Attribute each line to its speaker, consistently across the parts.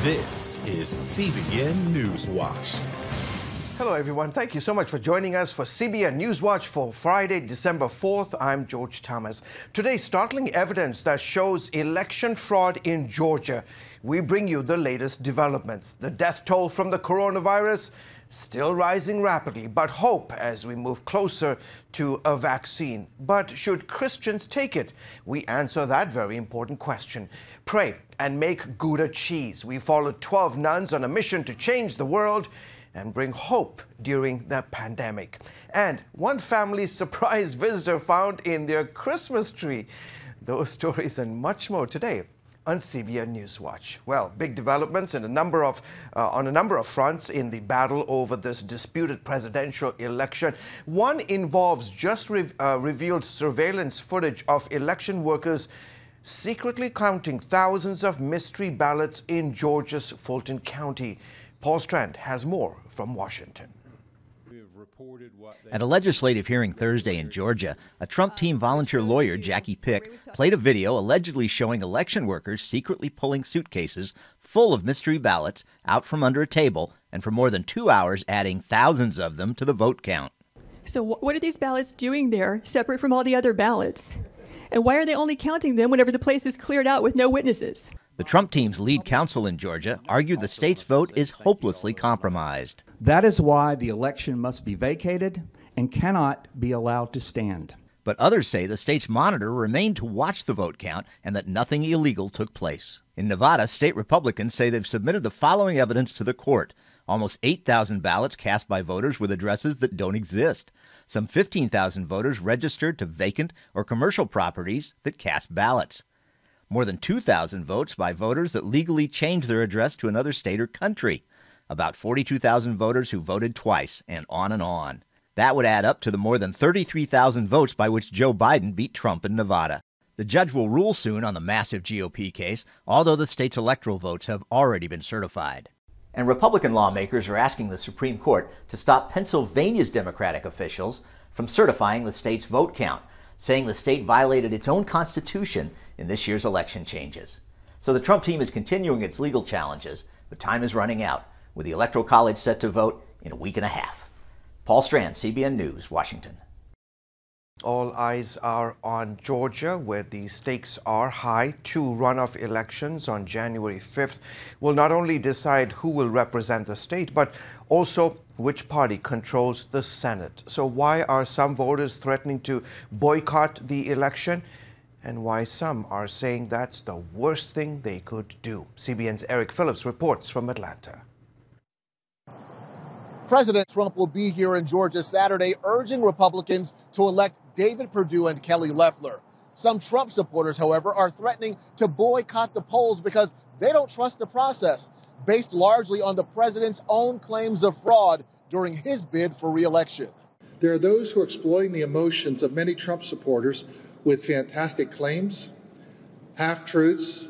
Speaker 1: This is CBN NewsWatch.
Speaker 2: Hello, everyone. Thank you so much for joining us for CBN NewsWatch for Friday, December 4th. I'm George Thomas. Today, startling evidence that shows election fraud in Georgia. We bring you the latest developments. The death toll from the coronavirus still rising rapidly, but hope as we move closer to a vaccine. But should Christians take it? We answer that very important question. Pray and make Gouda cheese. We followed 12 nuns on a mission to change the world and bring hope during the pandemic. And one family's surprise visitor found in their Christmas tree. Those stories and much more today on CBN NewsWatch. Well, big developments in on a number of fronts in the battle over this disputed presidential election. One involves just revealed surveillance footage of election workers secretly counting thousands of mystery ballots in Georgia's Fulton County. Paul Strand has more from Washington.
Speaker 3: At a legislative hearing Thursday in Georgia, a Trump team volunteer lawyer, Jackie Pick, played a video allegedly showing election workers secretly pulling suitcases full of mystery ballots out from under a table and for more than 2 hours adding thousands of them to the vote count.
Speaker 4: So what are these ballots doing there separate from all the other ballots? And why are they only counting them whenever the place is cleared out with no witnesses?
Speaker 3: The Trump team's lead counsel in Georgia argued the state's vote is hopelessly compromised.
Speaker 5: That is why the election must be vacated and cannot be allowed to stand.
Speaker 3: But others say the state's monitor remained to watch the vote count and that nothing illegal took place. In Nevada, state Republicans say they've submitted the following evidence to the court. Almost 8,000 ballots cast by voters with addresses that don't exist. Some 15,000 voters registered to vacant or commercial properties that cast ballots. More than 2,000 votes by voters that legally changed their address to another state or country. About 42,000 voters who voted twice, and on and on. That would add up to the more than 33,000 votes by which Joe Biden beat Trump in Nevada. The judge will rule soon on the massive GOP case, although the state's electoral votes have already been certified. And Republican lawmakers are asking the Supreme Court to stop Pennsylvania's Democratic officials from certifying the state's vote count, saying the state violated its own constitution in this year's election changes. So the Trump team is continuing its legal challenges, but time is running out, with the Electoral College set to vote in a week and a half. Paul Strand, CBN News, Washington.
Speaker 2: All eyes are on Georgia, where the stakes are high. 2 runoff elections on January 5th will not only decide who will represent the state, but also which party controls the Senate. So why are some voters threatening to boycott the election? And why some are saying that's the worst thing they could do? CBN's Eric Phillips reports from Atlanta.
Speaker 6: President Trump will be here in Georgia Saturday, urging Republicans to elect David Perdue and Kelly Loeffler. Some Trump supporters, however, are threatening to boycott the polls because they don't trust the process, based largely on the president's own claims of fraud during his bid for re-election.
Speaker 7: There are those who are exploiting the emotions of many Trump supporters with fantastic claims, half-truths,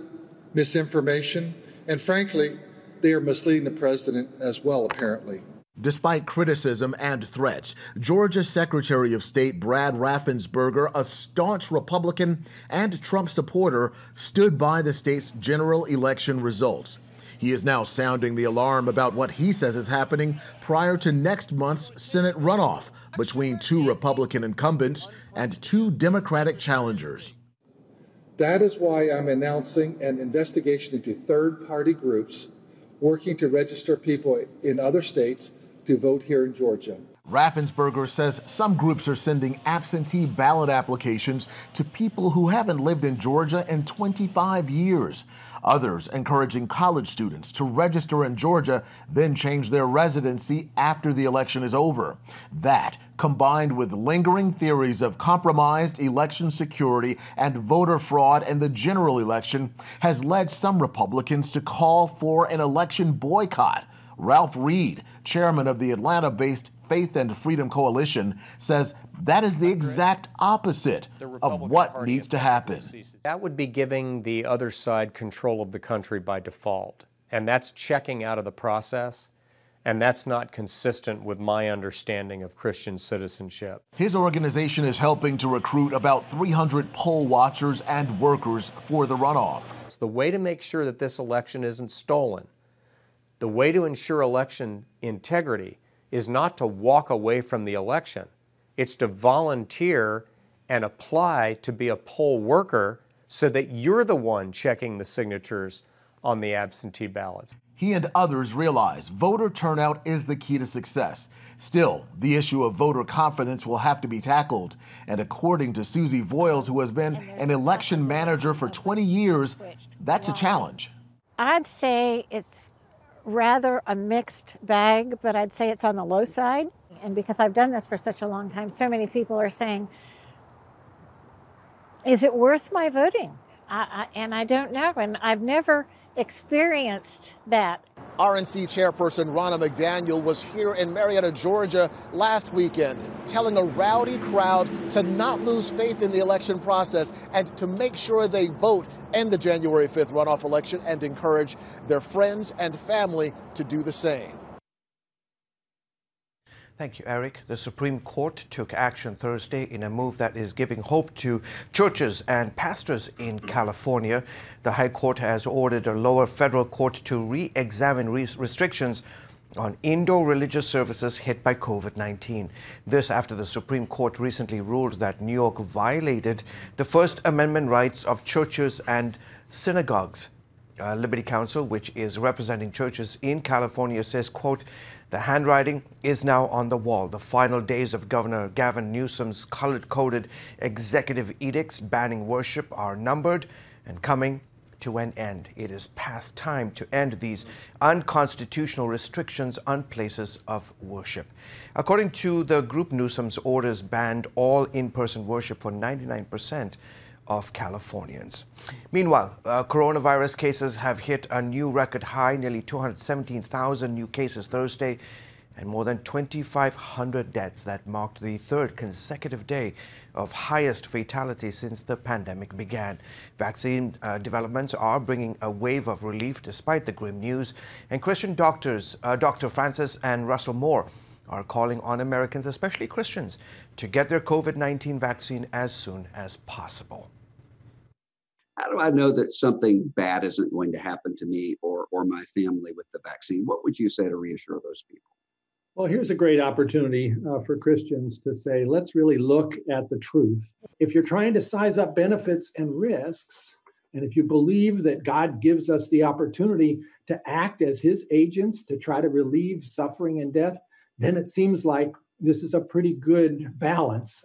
Speaker 7: misinformation, and frankly, they are misleading the president as well, apparently.
Speaker 8: Despite criticism and threats, Georgia Secretary of State Brad Raffensperger, a staunch Republican and Trump supporter, stood by the state's general election results. He is now sounding the alarm about what he says is happening prior to next month's Senate runoff between 2 Republican incumbents and 2 Democratic challengers.
Speaker 7: That is why I'm announcing an investigation into third-party groups working to register people in other states to vote here in Georgia.
Speaker 8: Raffensperger says some groups are sending absentee ballot applications to people who haven't lived in Georgia in 25 years. Others encouraging college students to register in Georgia, then change their residency after the election is over. That, combined with lingering theories of compromised election security and voter fraud in the general election, has led some Republicans to call for an election boycott. Ralph Reed, chairman of the Atlanta-based Faith and Freedom Coalition, says that is the exact opposite of what needs to happen.
Speaker 9: That would be giving the other side control of the country by default, and that's checking out of the process, and that's not consistent with my understanding of Christian citizenship.
Speaker 8: His organization is helping to recruit about 300 poll watchers and workers for the runoff.
Speaker 9: The way to make sure that this election isn't stolen The way to ensure election integrity is not to walk away from the election. It's to volunteer and apply to be a poll worker so that you're the one checking the signatures on the absentee ballots.
Speaker 8: He and others realize voter turnout is the key to success. Still, the issue of voter confidence will have to be tackled. And according to Susie Voiles, who has been an election manager for 20 years, that's a challenge.
Speaker 10: I'd say it's rather a mixed bag, but I'd say it's on the low side. And because I've done this for such a long time, so many people are saying, is it worth my voting? And I don't know, and I've never experienced that.
Speaker 6: RNC chairperson Ronna McDaniel was here in Marietta, Georgia last weekend, telling a rowdy crowd to not lose faith in the election process and to make sure they vote in the January 5th runoff election and encourage their friends and family to do the same.
Speaker 2: Thank you, Eric. The Supreme Court took action Thursday in a move that is giving hope to churches and pastors in California. The High Court has ordered a lower federal court to re-examine restrictions on indoor religious services hit by COVID-19. This after the Supreme Court recently ruled that New York violated the First Amendment rights of churches and synagogues. Liberty Counsel, which is representing churches in California, says, quote, "The handwriting is now on the wall. The final days of Governor Gavin Newsom's color-coded executive edicts banning worship are numbered and coming to an end. It is past time to end these unconstitutional restrictions on places of worship." According to the group, Newsom's orders banned all in-person worship for 99% of Californians. Meanwhile, coronavirus cases have hit a new record high, nearly 217,000 new cases Thursday, and more than 2,500 deaths. That marked the third consecutive day of highest fatality since the pandemic began. Vaccine developments are bringing a wave of relief despite the grim news, and Christian doctors, Dr. Francis and Russell Moore, are calling on Americans, especially Christians, to get their COVID-19 vaccine as soon as possible.
Speaker 11: How do I know that something bad isn't going to happen to me or my family with the vaccine? What would you say to reassure those people?
Speaker 12: Well, here's a great opportunity for Christians to say, let's really look at the truth. If you're trying to size up benefits and risks, and if you believe that God gives us the opportunity to act as his agents to try to relieve suffering and death, then it seems like this is a pretty good balance.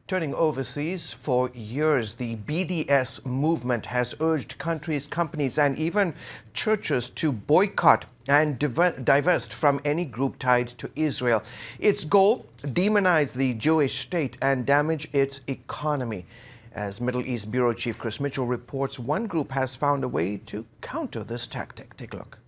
Speaker 2: Turning overseas, for years, the BDS movement has urged countries, companies, and even churches to boycott and divest from any group tied to Israel. Its goal, demonize the Jewish state and damage its economy. As Middle East Bureau Chief Chris Mitchell reports, one group has found a way to counter this tactic. Take a look.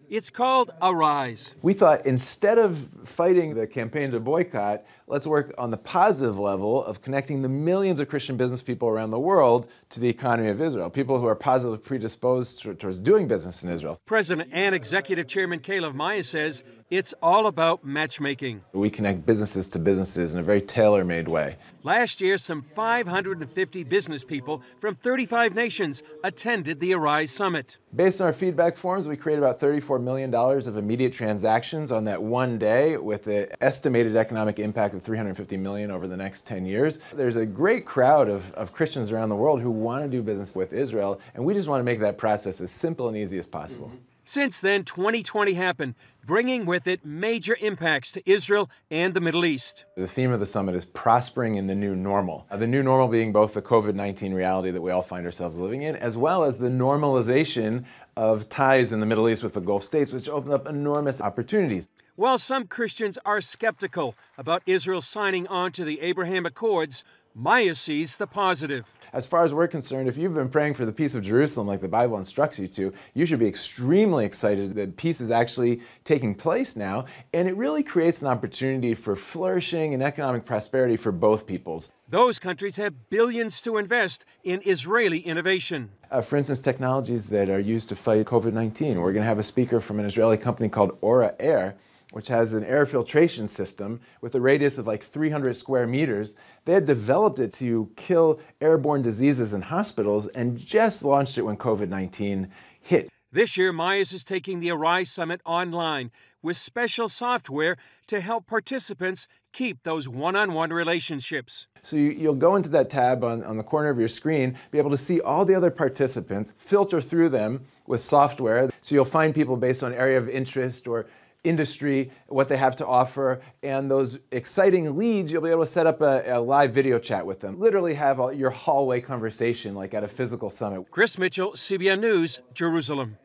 Speaker 13: It's called Arise.
Speaker 14: We thought instead of fighting the campaign to boycott, let's work on the positive level of connecting the millions of Christian business people around the world to the economy of Israel, people who are positively predisposed towards doing business in Israel.
Speaker 13: President and Executive Chairman Caleb Maya says it's all about matchmaking.
Speaker 14: We connect businesses to businesses in a very tailor-made way.
Speaker 13: Last year, some 550 business people from 35 nations attended the Arise Summit.
Speaker 14: Based on our feedback forms, we created about $34 million of immediate transactions on that one day with an estimated economic impact of $350 million over the next 10 years. There's a great crowd of Christians around the world who want to do business with Israel, and we just want to make that process as simple and easy as possible.
Speaker 13: Since then, 2020 happened, bringing with it major impacts to Israel and the Middle East.
Speaker 14: The theme of the summit is prospering in the new normal. The new normal being both the COVID-19 reality that we all find ourselves living in, as well as the normalization of ties in the Middle East with the Gulf states, which open up enormous opportunities.
Speaker 13: While some Christians are skeptical about Israel signing on to the Abraham Accords, Maya sees the positive.
Speaker 14: As far as we're concerned, if you've been praying for the peace of Jerusalem like the Bible instructs you to, you should be extremely excited that peace is actually taking place now, and it really creates an opportunity for flourishing and economic prosperity for both peoples.
Speaker 13: Those countries have billions to invest in Israeli innovation.
Speaker 14: For instance, technologies that are used to fight COVID-19. We're going to have a speaker from an Israeli company called Aura Air, which has an air filtration system with a radius of like 300 square meters. They had developed it to kill airborne diseases in hospitals and just launched it when COVID-19 hit.
Speaker 13: This year, Myers is taking the Arise Summit online with special software to help participants keep those one-on-one relationships.
Speaker 14: So you'll go into that tab on the corner of your screen, be able to see all the other participants, filter through them with software. So you'll find people based on area of interest or industry, what they have to offer, and those exciting leads, you'll be able to set up a live video chat with them. Literally have your hallway conversation like at a physical summit.
Speaker 13: Chris Mitchell, CBN News, Jerusalem.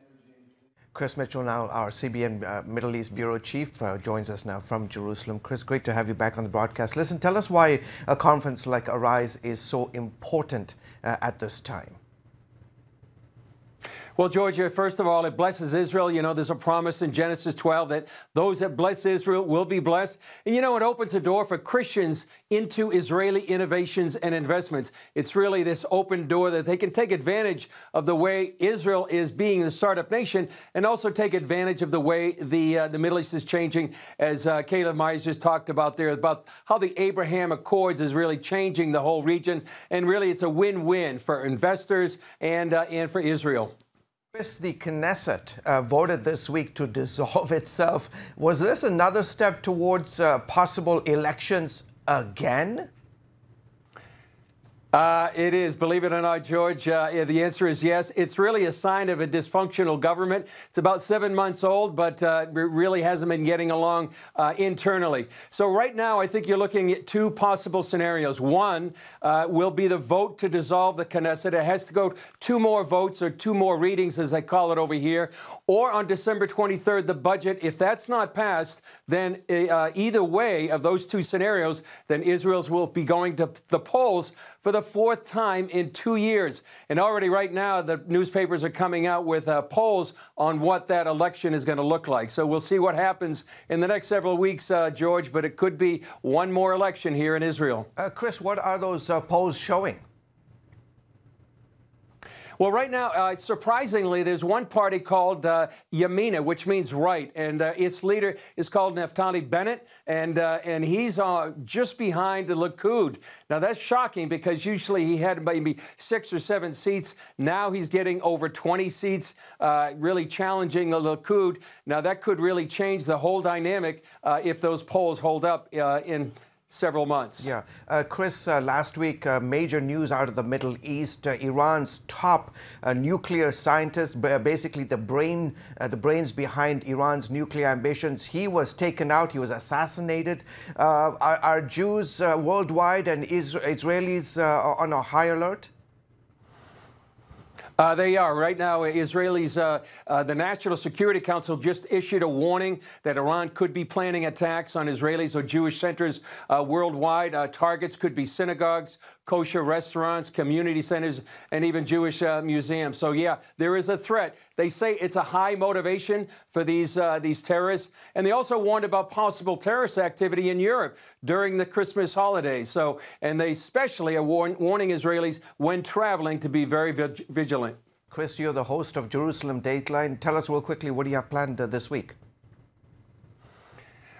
Speaker 2: Chris Mitchell, now our CBN Middle East Bureau Chief, joins us now from Jerusalem. Chris, great to have you back on the broadcast. Listen, tell us why a conference like Arise is so important at this time.
Speaker 13: Well, Georgia, first of all, it blesses Israel. You know, there's a promise in Genesis 12 that those that bless Israel will be blessed. And, you know, it opens a door for Christians into Israeli innovations and investments. It's really this open door that they can take advantage of the way Israel is being the startup nation and also take advantage of the way the Middle East is changing, as Caleb Myers just talked about there, about how the Abraham Accords is really changing the whole region. And really, it's a win-win for investors and for Israel.
Speaker 2: Chris, the Knesset voted this week to dissolve itself. Was this another step towards possible elections again?
Speaker 13: It is, believe it or not, George. The answer is yes. It's really a sign of a dysfunctional government. It's about 7 months old, but it really hasn't been getting along internally. So right now, I think you're looking at two possible scenarios. One will be the vote to dissolve the Knesset. It has to go 2 more votes or 2 more readings, as they call it over here. Or on December 23rd, the budget. If that's not passed, then either way of those 2 scenarios, then Israel's will be going to the polls for the 4th time in 2 years. And already right now, the newspapers are coming out with polls on what that election is going to look like. So we'll see what happens in the next several weeks, George, but it could be one more election here in Israel.
Speaker 2: Chris, what are those polls showing?
Speaker 13: Well, right now, surprisingly, there's one party called Yamina, which means right, and its leader is called Naftali Bennett, and he's just behind the Likud. Now, that's shocking because usually he had maybe 6 or 7 seats. Now he's getting over 20 seats, really challenging the Likud. Now, that could really change the whole dynamic if those polls hold up in several months.
Speaker 2: Yeah. Chris, last week, major news out of the Middle East. Iran's top nuclear scientist, basically the brains behind Iran's nuclear ambitions, he was taken out. He was assassinated. Are Jews worldwide and Israelis on a high alert?
Speaker 13: They are. Right now, Israelis, the National Security Council just issued a warning that Iran could be planning attacks on Israelis or Jewish centers worldwide. Targets could be synagogues, kosher restaurants, community centers, and even Jewish museums. So, yeah, there is a threat. They say it's a high motivation for these terrorists. And they also warned about possible terrorist activity in Europe during the Christmas holidays. So, and they especially are warning Israelis when traveling to be very vigilant.
Speaker 2: Chris, you're the host of Jerusalem Dateline. Tell us real quickly, what do you have planned this week?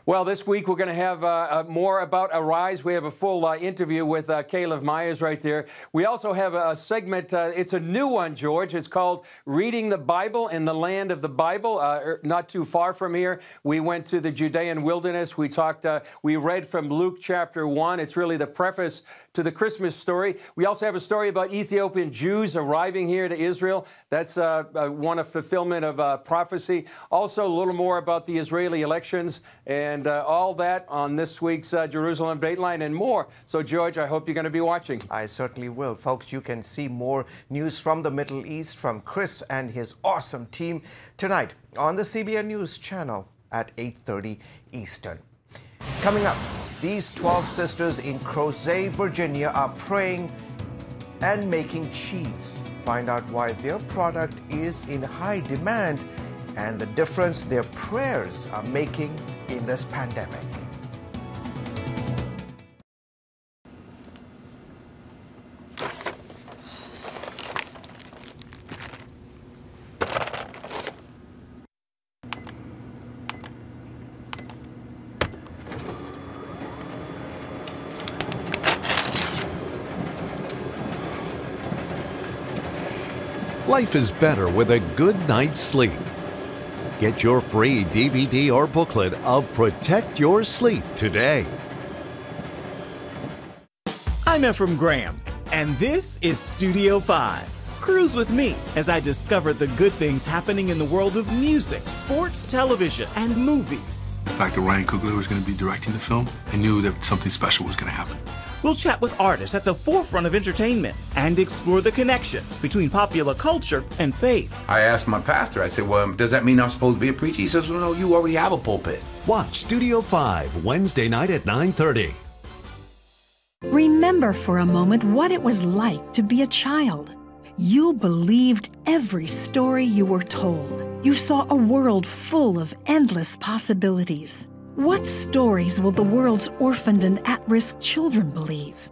Speaker 13: Well, this week we're going to have more about Arise. We have a full interview with Caleb Myers right there. We also have a segment. It's a new one, George. It's called Reading the Bible in the Land of the Bible. Not too far from here, we went to the Judean wilderness. We talked. We read from Luke chapter 1. It's really the preface to the Christmas story. We also have a story about Ethiopian Jews arriving here to Israel. That's one of fulfillment of prophecy. Also, a little more about the Israeli elections and all that on this week's Jerusalem Dateline and more. So, George, I hope you're going to be watching.
Speaker 2: I certainly will. Folks, you can see more news from the Middle East from Chris and his awesome team tonight on the CBN News Channel at 8:30 Eastern. Coming up, these 12 sisters in Crozet, Virginia are praying and making cheese. Find out why their product is in high demand and the difference their prayers are making in this pandemic.
Speaker 15: Life is better with a good night's sleep. Get your free DVD or booklet of Protect Your Sleep today.
Speaker 16: I'm Ephraim Graham, and this is Studio 5. Cruise with me as I discover the good things happening in the world of music, sports, television, and movies.
Speaker 17: The fact that Ryan Coogler was going to be directing the film, I knew that something special was going to happen.
Speaker 16: We'll chat with artists at the forefront of entertainment and explore the connection between popular culture and faith.
Speaker 18: I asked my pastor, I said, well, does that mean I'm supposed to be a preacher? He says, well, no, you already have a pulpit.
Speaker 15: Watch Studio 5 Wednesday night at 9:30.
Speaker 19: Remember for a moment what it was like to be a child. You believed every story you were told. You saw a world full of endless possibilities. What stories will the world's orphaned and at-risk children believe?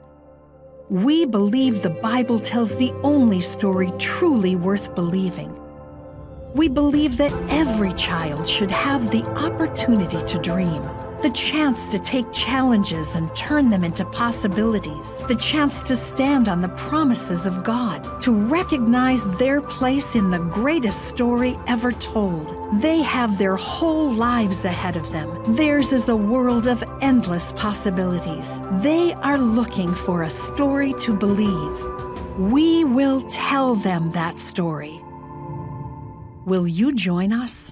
Speaker 19: We believe the Bible tells the only story truly worth believing. We believe that every child should have the opportunity to dream, the chance to take challenges and turn them into possibilities, the chance to stand on the promises of God, to recognize their place in the greatest story ever told. They have their whole lives ahead of them. Theirs is a world of endless possibilities. They are looking for a story to believe. We will tell them that story. Will you join us?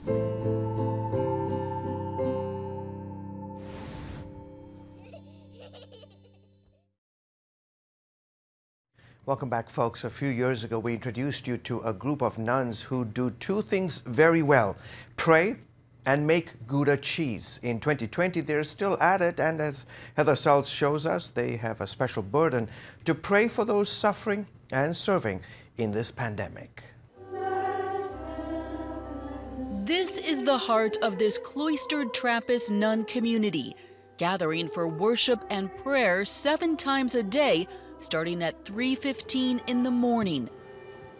Speaker 2: Welcome back, folks. A few years ago, we introduced you to a group of nuns who do two things very well: pray and make Gouda cheese. In 2020, they're still at it, and as Heather Sells shows us, they have a special burden to pray for those suffering and serving in this pandemic.
Speaker 20: This is the heart of this cloistered Trappist nun community, gathering for worship and prayer 7 times a day, starting at 3:15 in the morning.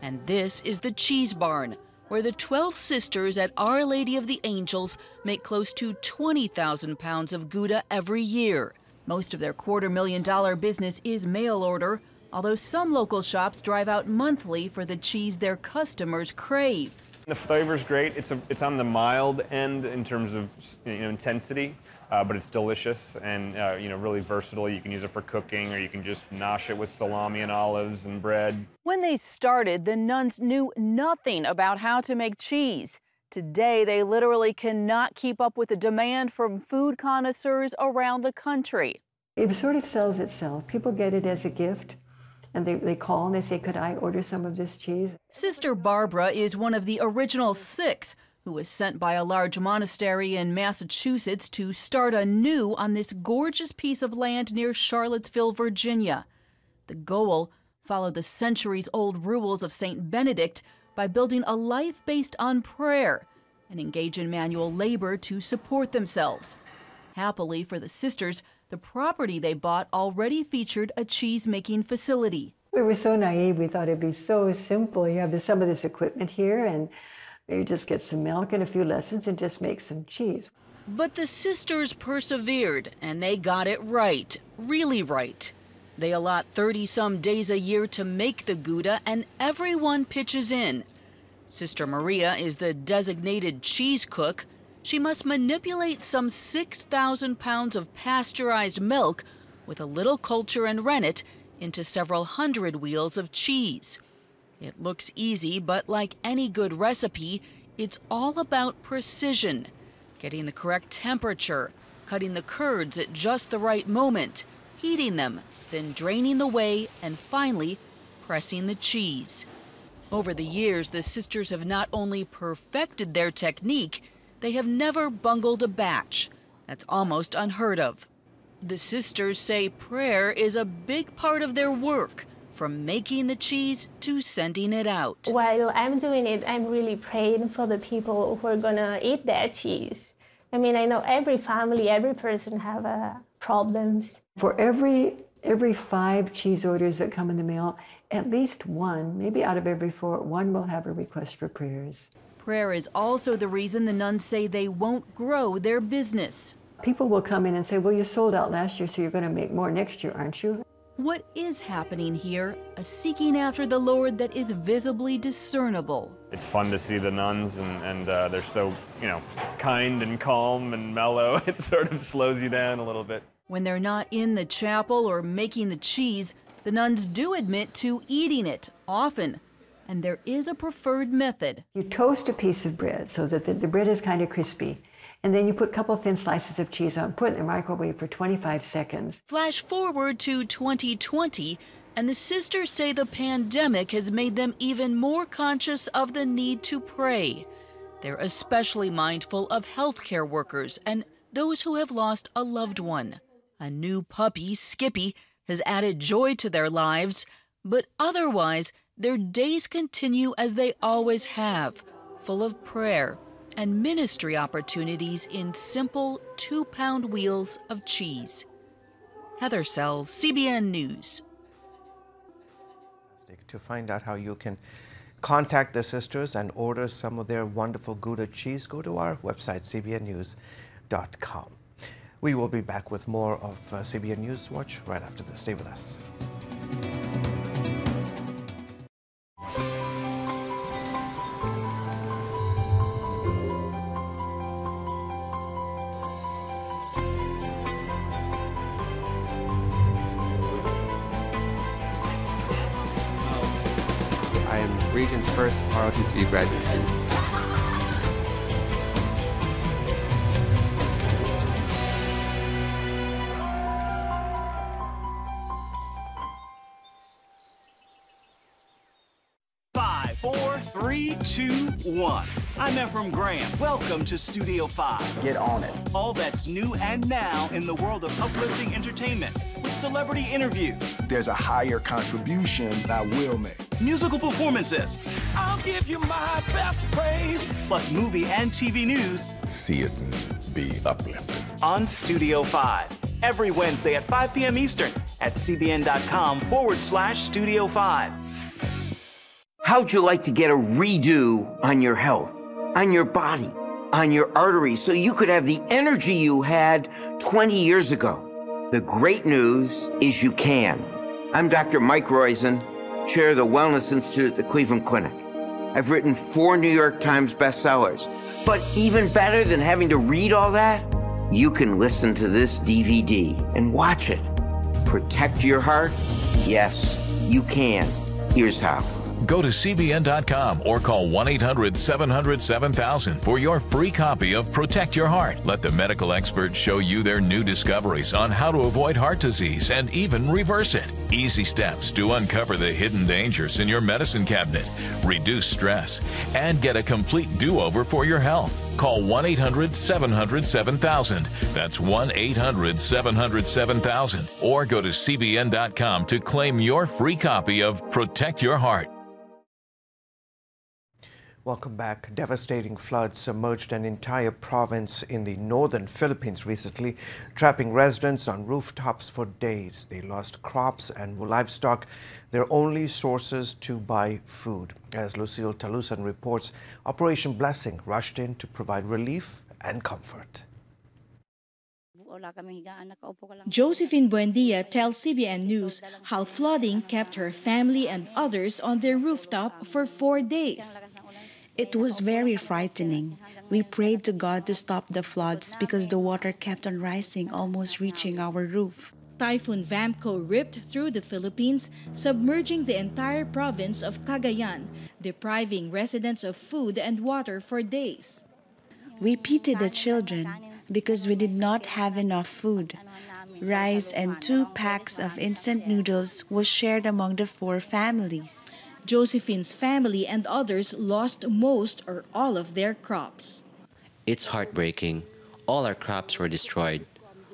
Speaker 20: And this is the Cheese Barn, where the 12 sisters at Our Lady of the Angels make close to 20,000 pounds of Gouda every year.
Speaker 21: Most of their $250,000 business is mail order, although some local shops drive out monthly for the cheese their customers crave.
Speaker 22: The flavor's great. It's on the mild end in terms of intensity, but it's delicious and really versatile. You can use it for cooking, or you can just nosh it with salami and olives and bread.
Speaker 21: When they started, the nuns knew nothing about how to make cheese. Today, they literally cannot keep up with the demand from food connoisseurs around the country.
Speaker 23: It sort of sells itself. People get it as a gift. And they call and they say, could I order some of this cheese?
Speaker 21: Sister Barbara is one of the original 6 who was sent by a large monastery in Massachusetts to start anew on this gorgeous piece of land near Charlottesville, Virginia. The goal: follow the centuries-old rules of St. Benedict by building a life based on prayer and engage in manual labor to support themselves. Happily for the sisters, the property they bought already featured a cheese-making facility.
Speaker 23: We were so naive. We thought it'd be so simple. You have some of this equipment here, and you just get some milk and a few lessons and just make some cheese.
Speaker 20: But the sisters persevered, and they got it right, really right. They allot 30-some days a year to make the Gouda, and everyone pitches in. Sister Maria is the designated cheese cook. She must manipulate some 6,000 pounds of pasteurized milk with a little culture and rennet into several hundred wheels of cheese. It looks easy, but like any good recipe, it's all about precision. Getting the correct temperature, cutting the curds at just the right moment, heating them, then draining the whey, and finally pressing the cheese. Over the years, the sisters have not only perfected their technique, they have never bungled a batch. That's almost unheard of. The sisters say prayer is a big part of their work, from making the cheese to sending it out.
Speaker 24: While I'm doing it, I'm really praying for the people who are gonna eat that cheese. I mean, I know every family, every person have problems.
Speaker 23: For every 5 cheese orders that come in the mail, at least 1, maybe out of every 4, 1 will have a request for prayers.
Speaker 21: Prayer is also the reason the nuns say they won't grow their business.
Speaker 23: People will come in and say, well, you sold out last year, so you're going to make more next year, aren't you?
Speaker 21: What is happening here? A seeking after the Lord that is visibly discernible.
Speaker 22: It's fun to see the nuns, and they're so, kind and calm and mellow. It sort of slows you down a little bit.
Speaker 21: When they're not in the chapel or making the cheese, the nuns do admit to eating it, often. And there is a preferred method.
Speaker 23: You toast a piece of bread so that the bread is kind of crispy. And then you put a couple thin slices of cheese on, put it in the microwave for 25 seconds.
Speaker 20: Flash forward to 2020, and the sisters say the pandemic has made them even more conscious of the need to pray. They're especially mindful of healthcare workers and those who have lost a loved one. A new puppy, Skippy, has added joy to their lives, but otherwise, their days continue as they always have, full of prayer and ministry opportunities in simple 2-pound wheels of cheese. Heather Sells, CBN News.
Speaker 2: To find out how you can contact the sisters and order some of their wonderful Gouda cheese, go to our website, cbnnews.com. We will be back with more of CBN News Watch right after this. Stay with us.
Speaker 1: I am Region's first ROTC graduate student.
Speaker 16: Five, four, three, two, one. I'm Ephraim Graham. Welcome to Studio 5.
Speaker 3: Get on it.
Speaker 16: All that's new and now in the world of uplifting entertainment with celebrity interviews.
Speaker 4: There's a higher contribution I will make.
Speaker 16: Musical performances.
Speaker 5: I'll give you my best praise.
Speaker 16: Plus movie and TV news.
Speaker 4: See it and be uplifted.
Speaker 16: On Studio 5. Every Wednesday at 5 p.m. Eastern at cbn.com/Studio 5.
Speaker 25: How'd you like to get a redo on your health, on your body, on your arteries, so you could have the energy you had 20 years ago? The great news is you can. I'm Dr. Mike Roizen, chair of the Wellness Institute at the Cleveland Clinic. I've written 4 New York Times bestsellers. But even better than having to read all that, you can listen to this DVD and watch it. Protect your heart? Yes, you can. Here's how.
Speaker 26: Go to CBN.com or call 1-800-700-7000 for your free copy of Protect Your Heart. Let the medical experts show you their new discoveries on how to avoid heart disease and even reverse it. Easy steps to uncover the hidden dangers in your medicine cabinet, reduce stress, and get a complete do-over for your health. Call 1-800-700-7000. That's 1-800-700-7000. Or go to CBN.com to claim your free copy of Protect Your Heart.
Speaker 2: Welcome back. Devastating floods submerged an entire province in the northern Philippines recently, trapping residents on rooftops for days. They lost crops and livestock, their only sources to buy food. As Lucille Talusan reports, Operation Blessing rushed in to provide relief and comfort.
Speaker 27: Josephine Buendia tells CBN News how flooding kept her family and others on their rooftop for 4 days.
Speaker 28: It was very frightening. We prayed to God to stop the floods because the water kept on rising, almost reaching our roof.
Speaker 27: Typhoon Vamco ripped through the Philippines, submerging the entire province of Cagayan, depriving residents of food and water for days.
Speaker 28: We pitied the children because we did not have enough food. Rice and 2 packs of instant noodles was shared among the 4 families.
Speaker 27: Josephine's family and others lost most or all of their crops.
Speaker 29: It's heartbreaking. All our crops were destroyed.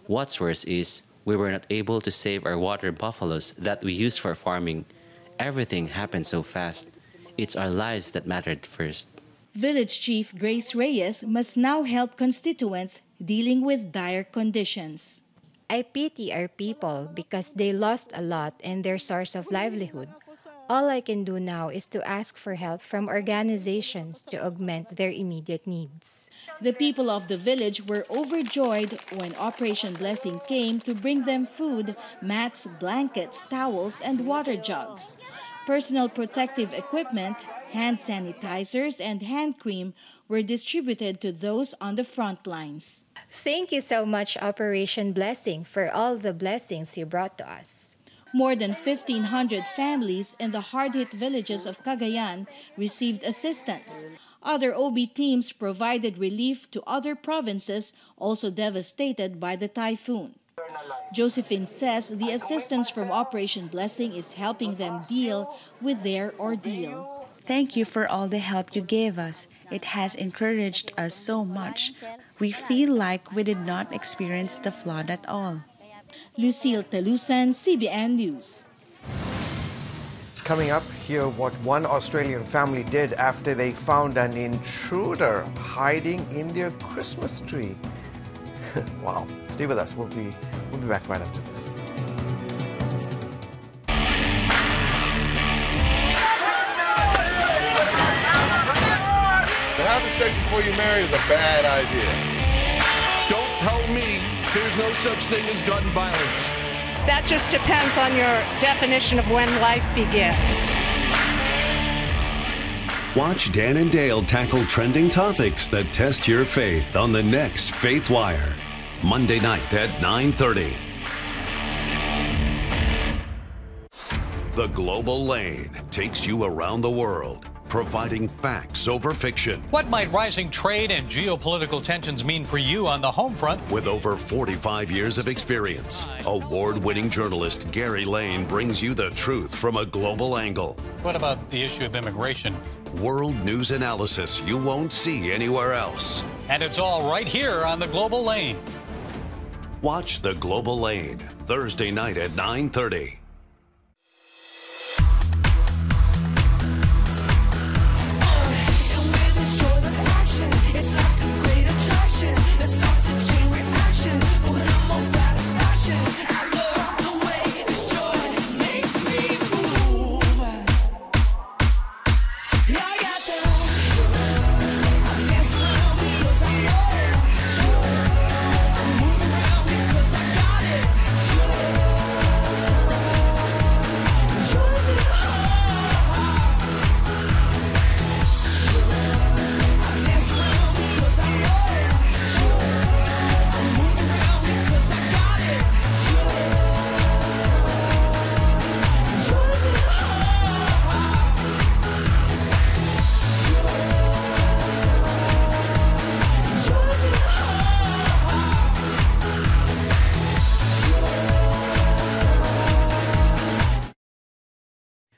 Speaker 29: What's worse is we were not able to save our water buffaloes that we used for farming. Everything happened so fast. It's our lives that mattered first.
Speaker 27: Village Chief Grace Reyes must now help constituents dealing with dire conditions.
Speaker 30: I pity our people because they lost a lot and their source of livelihood.
Speaker 3: All I can do now is to ask for help from organizations to augment their immediate needs.
Speaker 27: The people of the village were overjoyed when Operation Blessing came to bring them food, mats, blankets, towels, and water jugs. Personal protective equipment, hand sanitizers, and hand cream were distributed to those on the front lines.
Speaker 3: Thank you so much, Operation Blessing, for all the blessings you brought to us.
Speaker 27: More than 1,500 families in the hard-hit villages of Cagayan received assistance. Other OB teams provided relief to other provinces also devastated by the typhoon. Josephine says the assistance from Operation Blessing is helping them deal with their ordeal.
Speaker 28: Thank you for all the help you gave us. It has encouraged us so much. We feel like we did not experience the flood at all.
Speaker 27: Lucille Telusan, CBN News.
Speaker 2: Coming up, hear what one Australian family did after they found an intruder hiding in their Christmas tree. Wow. Stay with us. We'll be back right after this.
Speaker 6: To have sex before you marry is a bad idea.
Speaker 5: Don't tell me there's no such thing as gun violence.
Speaker 7: That just depends on your definition of when life begins.
Speaker 15: Watch Dan and Dale tackle trending topics that test your faith on the next Faith Wire, Monday night at 9:30. The Global Lane takes you around the world, providing facts over fiction.
Speaker 8: What might rising trade and geopolitical tensions mean for you on the home front?
Speaker 15: With over 45 years of experience, award-winning journalist Gary Lane brings you the truth from a global angle.
Speaker 8: What about the issue of immigration?
Speaker 15: World news analysis you won't see anywhere else.
Speaker 8: And it's all right here on the Global Lane.
Speaker 15: Watch The Global Lane, Thursday night at 9:30.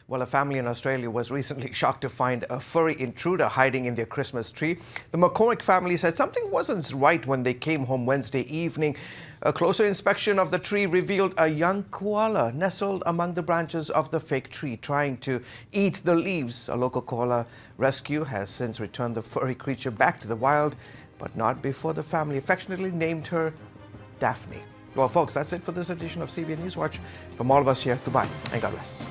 Speaker 2: Well, a family in Australia was recently shocked to find a furry intruder hiding in their Christmas tree. The McCormick family said something wasn't right when they came home Wednesday evening. A closer inspection of the tree revealed a young koala nestled among the branches of the fake tree, trying to eat the leaves. A local koala rescue has since returned the furry creature back to the wild, but not before the family affectionately named her Daphne. Well, folks, that's it for this edition of CBN News Watch. From all of us here, goodbye and God bless.